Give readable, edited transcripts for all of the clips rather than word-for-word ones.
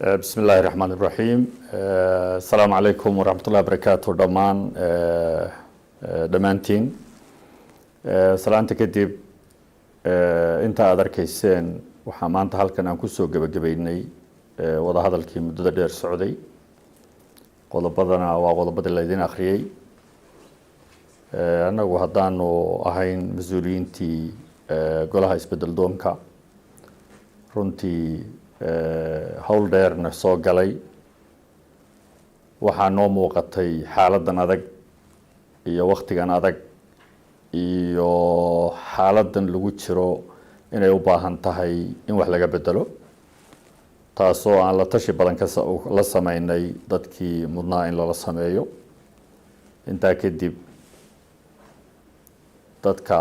بسم الله الرحمن الرحيم السلام عليكم ورحمة الله وبركاته دمانتين سلامتك كدب انت أدركيسين وحمانت هالكن أن كسو جبيني وضع هذا الكيم ضد دير السعودي قلبنا وقلبنا الذين آخرين أنا وهدانو أهين مسؤولين تي قولها يسبدل دومكا runtii hawl dheerna soo galay waxaa noo muuqatay xaaladan adag iyo waqtigan adag iyo xaaladan lagu jiro inay u baahan tahay in wax laga bedelo taasoo aan la tashi badan la sameynay dadkii mudnaa in lala sameeyo intaa kadib dadka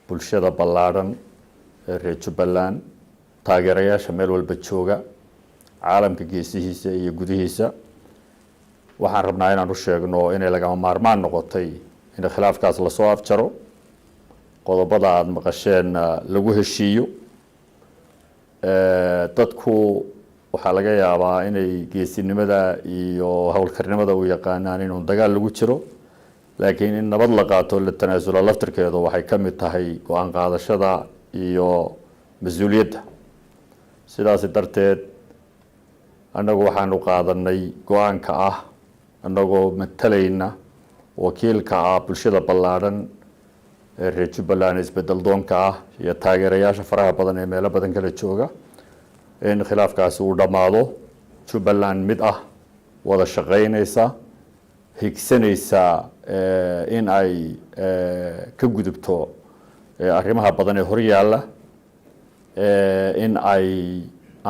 bulshada ballaadhan ee reer Jubbaland taageerayaasha meel walba jooga caalamka geesihiisa iyo gudihiisa waxaan rabnaa inaan u sheegno inay lagama maarmaan noqotay in khilaafkaas la soo afjaro qodobada aad maqasheen lagu heshiiyo dadku waxaa laga yaabaa inay geesinimada iyo hawlkarnimada u yaqaanaan inuu dagaal lagu jiro laakiin in nabad la qaato la tanaasulo laftirkeedu waxay ka mid tahay go'aan qaadashada iyo mas'uuliyadda sidaas darteed anagu waxaanu qaadanay go'aanka ah anagoo matalayna wakiilka ah bulshada ballaadhan ee reer Jubbaland isbedel doonka ah iyo taageerayaasha faraha badan ee meelo badan kala jooga in khilaafkaasi uu dhamaado Jubbaland mid ah wada shaqeynaysa higsanaysa in ay ka gudubto arrimaha badan ee hor yaalla in ay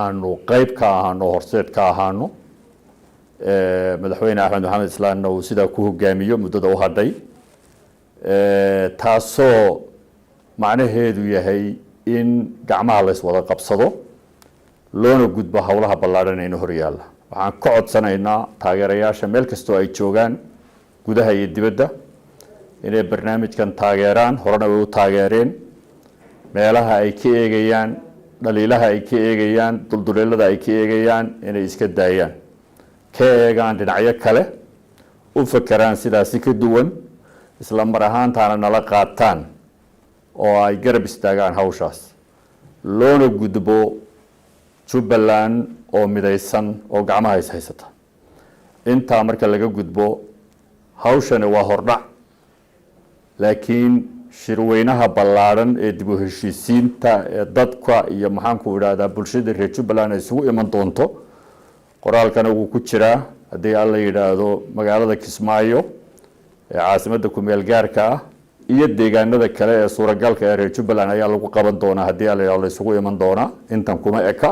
aanu qayb ka ahaano horseed ka ahaano madaxweyne Axmed Maxamed Islaanna uu sidaa ku hogaamiyo muddada u hadhay taasoo macnaheedu yahay in gacmaha la iswada qabsado loona gudbo howlaha ballaadhan ee hor yaalla waxaan ka codsanaynaa taageerayaasha meel kastoo ay joogaan gudaha iyo dibadda inay barnaamijkan taageeraan horena way u taageereen meelaha ay ka eegayaan dhaliilaha ay ka eegayaan dulduleelada ay ka eegayaan inay iska daayaan ka eegaan dhinacyo kale u fakaraan sidaasi ka duwan isla mar ahaantaana nala qaataan oo ay garab istaagaan hawshaas loona gudbo Jubbaland oo midaysan oo gacmaha is haysata intaa marka laga gudbo hawshani waa hordhac laakiin shirweynaha ballaadhan ee dib u heshiisiinta ee dadka iyo maxaan ku yiraahdaa bulshada reer Jubbaland ay isugu iman doonto qoraalkana uu ku jiraa haddii alla yiraahdo magaalada Kismaayo ee caasimadda ku meel gaarka ah iyo deegaanada kale ee suuragalka ee reer Jubbaland ayaa lagu qaban doonaa haddii alla yiraahdo isugu iman doona intan kuma eka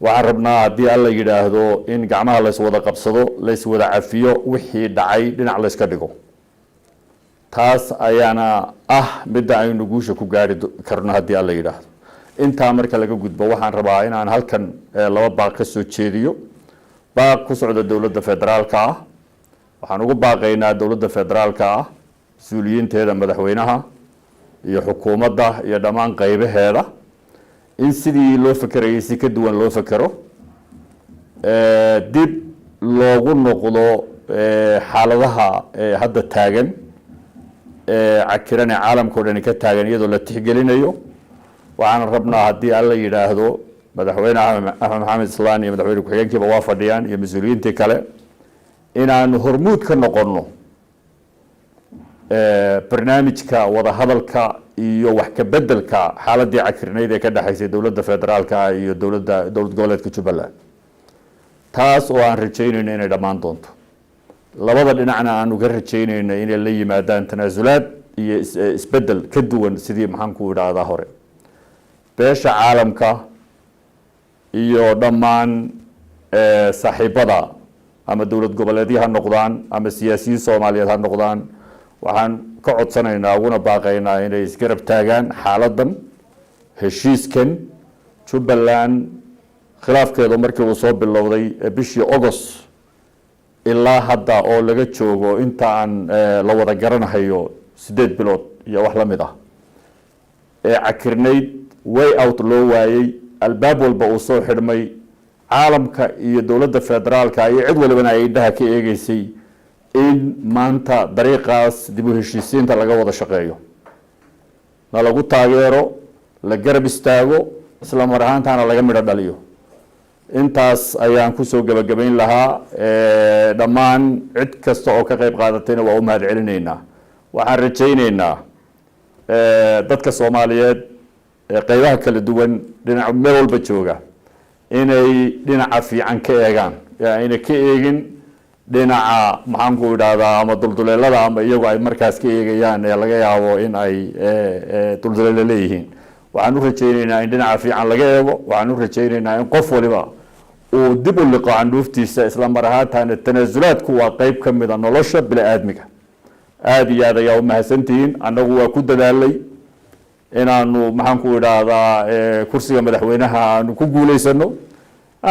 waxaan rabnaa haddii alla yiraahdo in gacmaha la iswada qabsado la iswada cafiyo wixii dhacay dhinac la iska dhigo taas ayaana midda aynu guusha ku gaari karno haddii alla yiraahdo intaa marka laga gudbo waxaan rabaa inaan halkan laba baaq ka soo jeediyo baaq ku socda dowladda federaalka ah waxaan ugu baaqaynaa dowladda federaalka ah mas'uuliyiinteeda madaxweynaha iyo xukuumadda iyo dhammaan qaybaheeda in sidii loo fakarayay si ka duwan loo fakaro dib loogu noqdo xaaladaha hadda taagan cakirane caalamka oo dhan ka taagan iyadoo la tixgelinayo waxaan rabnaa haddii alla yiraahdo madaxweyne Axmed Maxamed Islaan iyo madaxweyne ku-xigeenkiiba waa fadhiyaan iyo mas'uuliyiintii kale inaan hormuud ka noqono barnaamijka wada hadalka iyo wax ka bedelka xaaladii cakirneyd ee ka dhaxaysay dowladda federaalka iyo dowlad goboleedka Jubbaland taas oo aan rajaynayno inay dhamaan doonto labada dhinacna aanu ka rajaynayno inay la yimaadaan tanaasulaad iyo isbedel ka duwan sidii maxaan ku yiraahdaa hore beesha caalamka iyo dhammaan saaxiibada ama dowlad goboleedyaha noqdaan ama siyaasiyiin Soomaaliyeed ha noqdaan waxaan ka codsanaynaa uguna baaqaynaa inay isgarab taagaan xaaladan heshiiskan Jubbaland khilaafkeedu markii uu soo bilowday bishii August ilaa hadda oo laga joogo inta aan la wada garanayo 8 bilood iyo wax la mid ah cakirnayd way out loo waayay albaab walba uu soo xidhmay caalamka iyo dowladda federaalka iyo cid walibana ay indhaha ka eegeysay in maanta dariiqaas dib u heshiisiinta laga wada shaqeeyo na lagu taageero la garab istaago isla mar ahaantaana laga midho dhaliyo intaas ayaan kusoo gabagabayn lahaa dhammaan cid kasta oo ka qayb qaadatayna waa u mahad celinaynaa waxaan rajaynaynaa dadka Soomaaliyeed qaybaha kala duwan dhinaca meel walba jooga inay dhinaca fiican ka eegaan inay ka eegin dhinaca maxaan ku idhaahdaa ama dulduleelada ama iyagu ay markaas ka eegayaan laga yaabo in ay dulduleelo leeyihiin waxaan u rajaynaynaa in dhinaca fiican laga eego waxaan u rajaynaynaa in qof waliba uu dib u liqo candhuuftiisa isla mar ahaantaana tanaasulaadku waa qayb ka mid a nolosha bini'aadmiga aad iyo aad ayaa u mahadsantihiin annagu waa ku dadaalay inaanu maxaan ku idhaahdaa kursiga madaxweynaha aanu ku guulaysano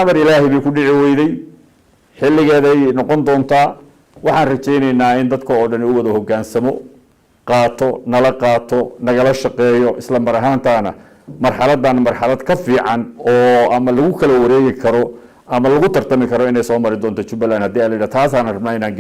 amar ilaahay bay ku dhici weyday xilligeeday noqon doontaa waxaan rajaynaynaa in dadka oo dhan u wada hoggaansamo qaato nagala shaqeeyo isla mar ahaantaana marxaladan marxalad ka fiican oo ama lagu kala wareegi karo ama lagu tartami karo inay soo mari doonto Jubbaland haddii ay leedahay taas aan rabnaa inaan